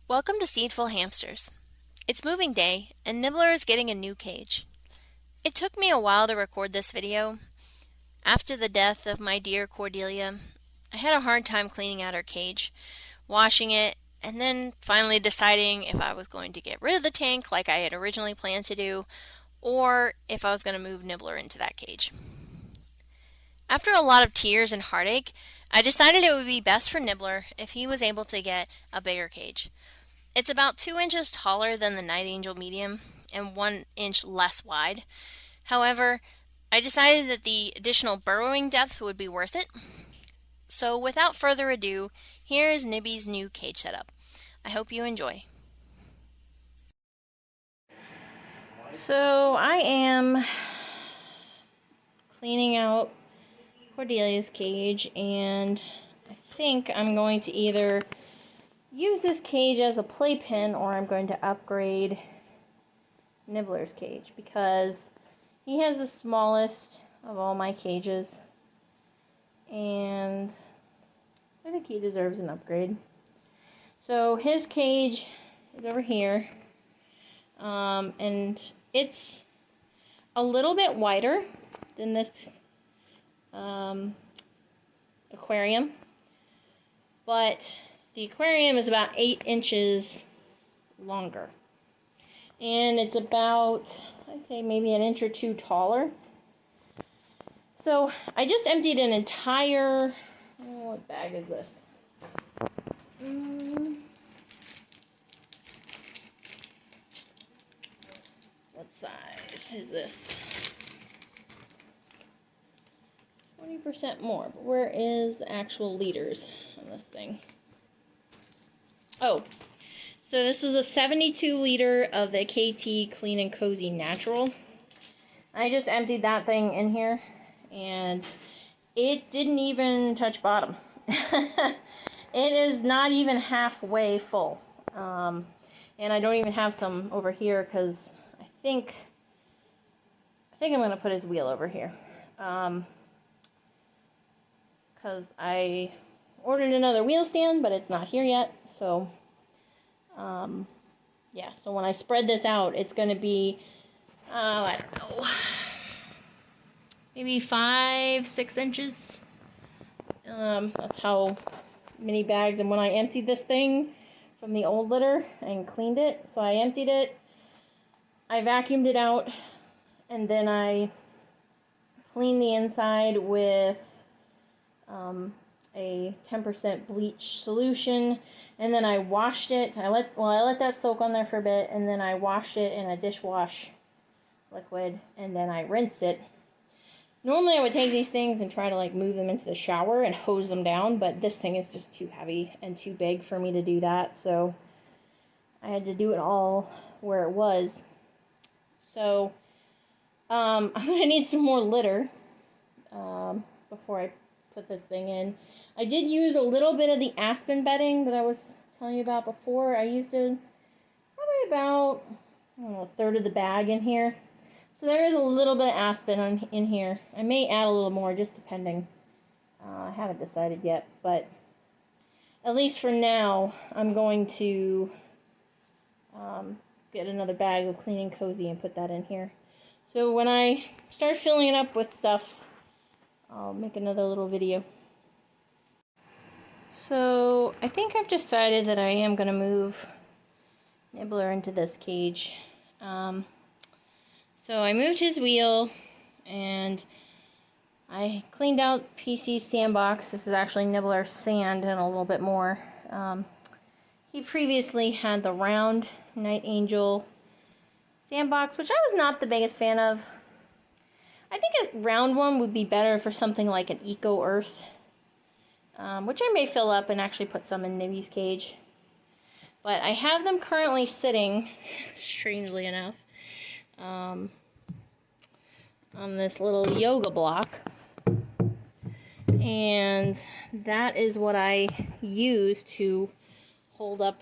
Welcome to Seedful Hamsters. It's moving day, and Nibbler is getting a new cage. It took me a while to record this video. After the death of my dear Cordelia, I had a hard time cleaning out her cage, washing it, and then finally deciding if I was going to get rid of the tank like I had originally planned to do, or if I was going to move Nibbler into that cage. After a lot of tears and heartache, I decided it would be best for Nibbler if he was able to get a bigger cage. It's about 2 inches taller than the Night Angel medium and 1 inch less wide. However, I decided that the additional burrowing depth would be worth it. So without further ado, here is Nibby's new cage setup. I hope you enjoy. So I am cleaning out Cordelia's cage, and I think I'm going to either use this cage as a playpen or I'm going to upgrade Nibbler's cage because he has the smallest of all my cages and I think he deserves an upgrade. So his cage is over here, and it's a little bit wider than this aquarium, but the aquarium is about 8 inches longer, and it's about, I'd say, maybe an inch or two taller. So I just emptied an entire, what bag is this? What size is this? 20% more, but where is the actual liters on this thing? Oh, so this is a 72 liter of the KT Clean and Cozy Natural. I just emptied that thing in here, and it didn't even touch bottom. It is not even halfway full. And I don't even have some over here because I think I'm going to put his wheel over here. Because I ordered another wheel stand, but it's not here yet. So, yeah. So when I spread this out, it's going to be, I don't know, maybe 5-6 inches. That's how many bags. And when I emptied this thing from the old litter and cleaned it, so I emptied it, I vacuumed it out, and then I cleaned the inside with a 10% bleach solution, and then I washed it. I let that soak on there for a bit, and then I washed it in a dishwash liquid, and then I rinsed it. Normally I would take these things and try to like move them into the shower and hose them down, but this thing is just too heavy and too big for me to do that, so I had to do it all where it was. So I'm gonna need some more litter before I put this thing in. I did use a little bit of the aspen bedding that I was telling you about before. I used probably about, I don't know, a third of the bag in here. So there is a little bit of aspen in here. I may add a little more, just depending. I haven't decided yet, but at least for now, I'm going to get another bag of Clean and Cozy and put that in here. So when I start filling it up with stuff, I'll make another little video. So I think I've decided that I am going to move Nibbler into this cage. So I moved his wheel, and I cleaned out PC's sandbox. This is actually Nibbler sand and a little bit more. He previously had the round Night Angel sandbox, which I was not the biggest fan of. I think a round one would be better for something like an Eco Earth, which I may fill up and actually put some in Nibby's cage. But I have them currently sitting, strangely enough, on this little yoga block, and that is what I use to hold up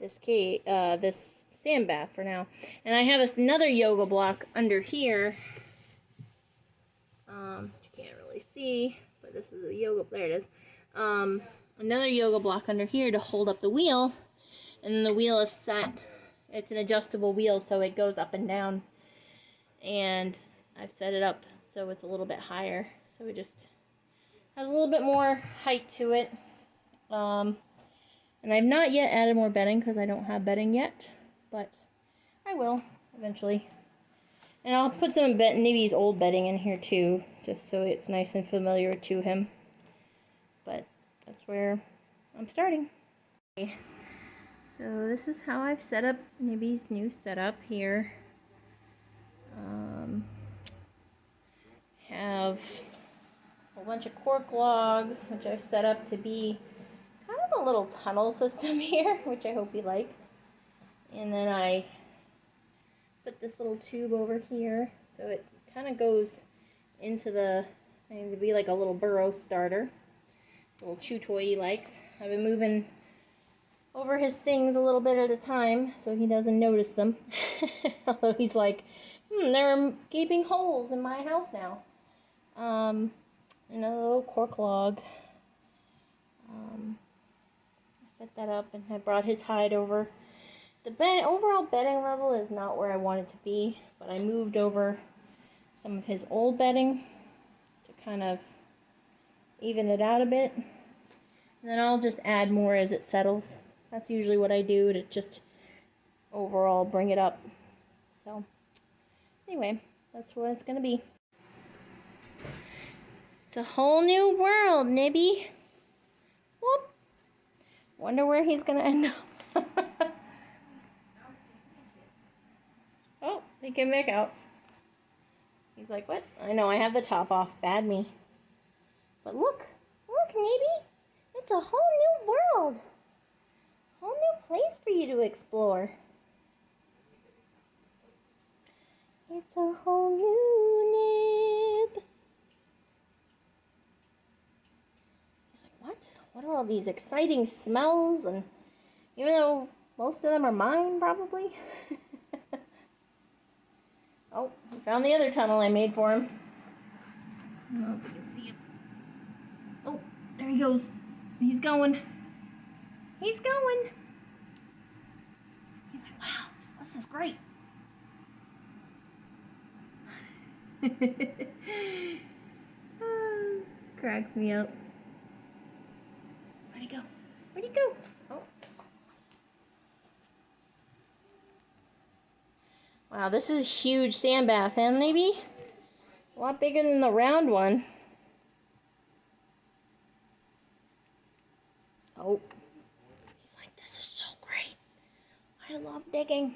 this this sand bath for now. And I have another yoga block under here. You can't really see, but this is a yoga. There it is. Another yoga block under here to hold up the wheel. And then the wheel is set. It's an adjustable wheel, so it goes up and down. And I've set it up so it's a little bit higher. So it just has a little bit more height to it. And I've not yet added more bedding because I don't have bedding yet. But I will eventually. And I'll put some Nibbi's old bedding in here too, just so it's nice and familiar to him. But that's where I'm starting. Okay. So this is how I've set up Nibbi's new setup here. Have a bunch of cork logs, which I've set up to be kind of a little tunnel system here, which I hope he likes. And then I put this little tube over here, so it kind of goes into the, to be like a little burrow starter. A little chew toy he likes. I've been moving over his things a little bit at a time, so he doesn't notice them. Although he's like, there are gaping holes in my house now. And a little cork log. I set that up and I brought his hide over. The overall bedding level is not where I want it to be, but I moved over some of his old bedding to kind of even it out a bit. And then I'll just add more as it settles. That's usually what I do to just overall bring it up. So anyway, that's what it's going to be. It's a whole new world, Nibby. Whoop. Wonder where he's going to end up. Oh, he came back out. He's like, what? I know, I have the top off. Bad me. But look, Nibby. It's a whole new world. Whole new place for you to explore. It's a whole new Nib. He's like, what? What are all these exciting smells? And even though most of them are mine, probably. Oh, he found the other tunnel I made for him. I don't know if you can see him. Oh, there he goes. He's going. He's going. He's like, wow, this is great. Cracks me up. Where'd he go? Where'd he go? Oh. Wow, this is a huge sand bath, huh, maybe? A lot bigger than the round one. Oh. He's like, this is so great. I love digging.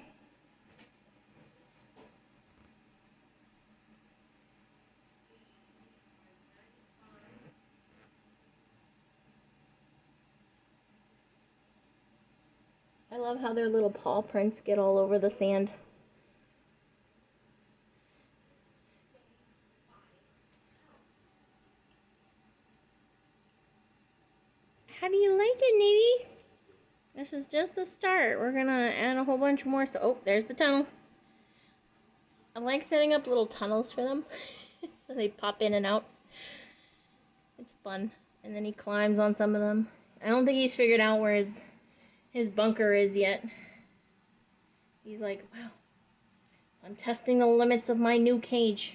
I love how their little paw prints get all over the sand. How do you like it, Nibby? This is just the start. We're gonna add a whole bunch more stuff. Oh, there's the tunnel. I like setting up little tunnels for them so they pop in and out. It's fun. And then he climbs on some of them. I don't think he's figured out where his bunker is yet. He's like, wow, I'm testing the limits of my new cage.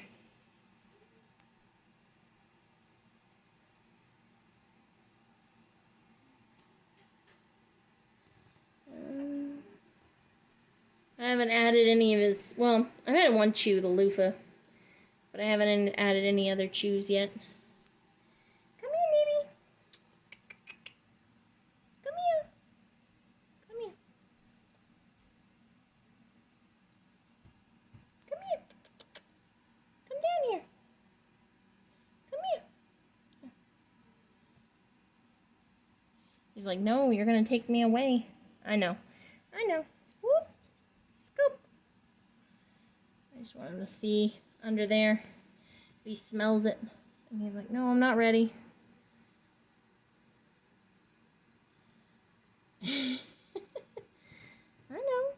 I haven't added any of his, well, I've had one chew, the loofah, but I haven't added any other chews yet. Come here, Nibby. Come here. Come here. Come here. Come down here. Come here. He's like, no, you're going to take me away. I know. I know. Whoop. Scoop. I just want him to see under there if he smells it. And he's like, no, I'm not ready. I know.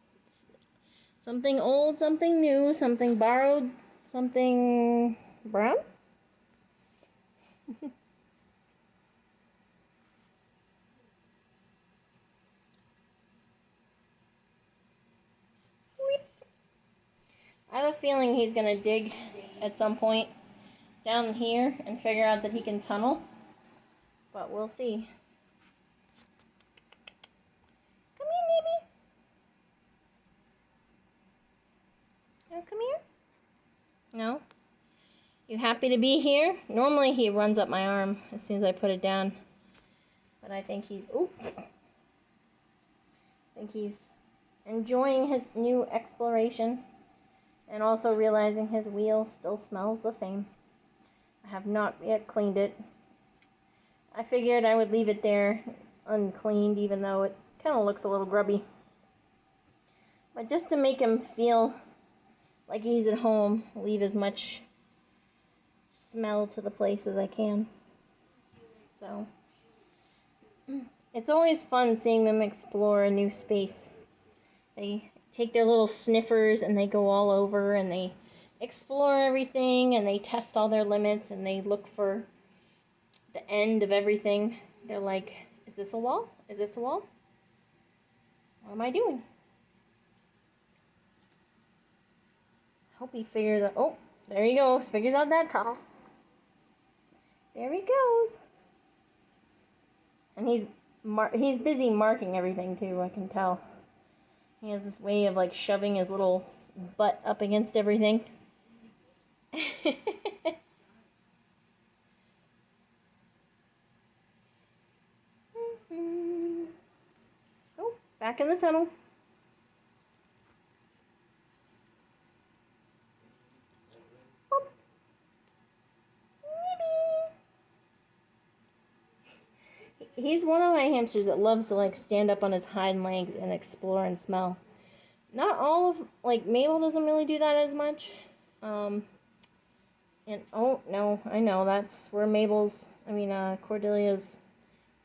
Something old, something new, something borrowed, something brown. a feeling he's going to dig at some point down here and figure out that he can tunnel. But we'll see. Come here, Nibby. No, come here. No? You happy to be here? Normally he runs up my arm as soon as I put it down. But I think he's... Oops. I think he's enjoying his new exploration. And also realizing his wheel still smells the same. I have not yet cleaned it. I figured I would leave it there uncleaned, even though it kind of looks a little grubby. But just to make him feel like he's at home, leave as much smell to the place as I can. So, it's always fun seeing them explore a new space. They take their little sniffers and they go all over and they explore everything and they test all their limits and they look for the end of everything. They're like, is this a wall? Is this a wall? What am I doing? Hope he figures out. Oh, there he goes. Figures out that tunnel. There he goes. And he's busy marking everything too, I can tell. He has this way of like shoving his little butt up against everything. Oh, back in the tunnel. Oh. Nibby. He's one of my hamsters that loves to like stand up on his hind legs and explore and smell. Not all of, like Mabel doesn't really do that as much. And oh no, I know that's where Cordelia's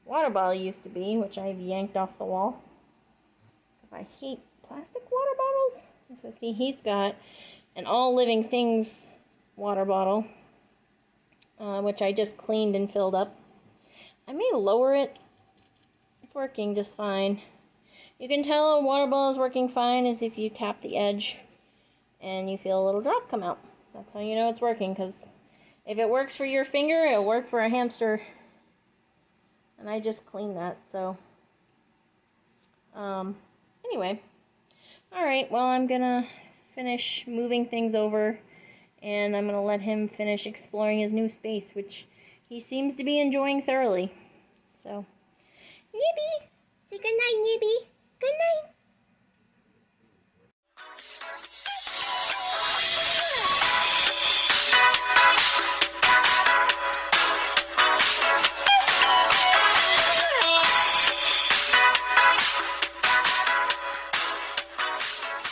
water bottle used to be, which I've yanked off the wall. Because I hate plastic water bottles. So see, he's got an All Living Things water bottle, which I just cleaned and filled up. I may lower it. It's working just fine. You can tell a water bottle is working fine is if you tap the edge and you feel a little drop come out. That's how you know it's working, because if it works for your finger, it'll work for a hamster. And I just cleaned that, so. Anyway. Alright, well, I'm gonna finish moving things over, and I'm gonna let him finish exploring his new space, which he seems to be enjoying thoroughly. So, Nibby, say goodnight.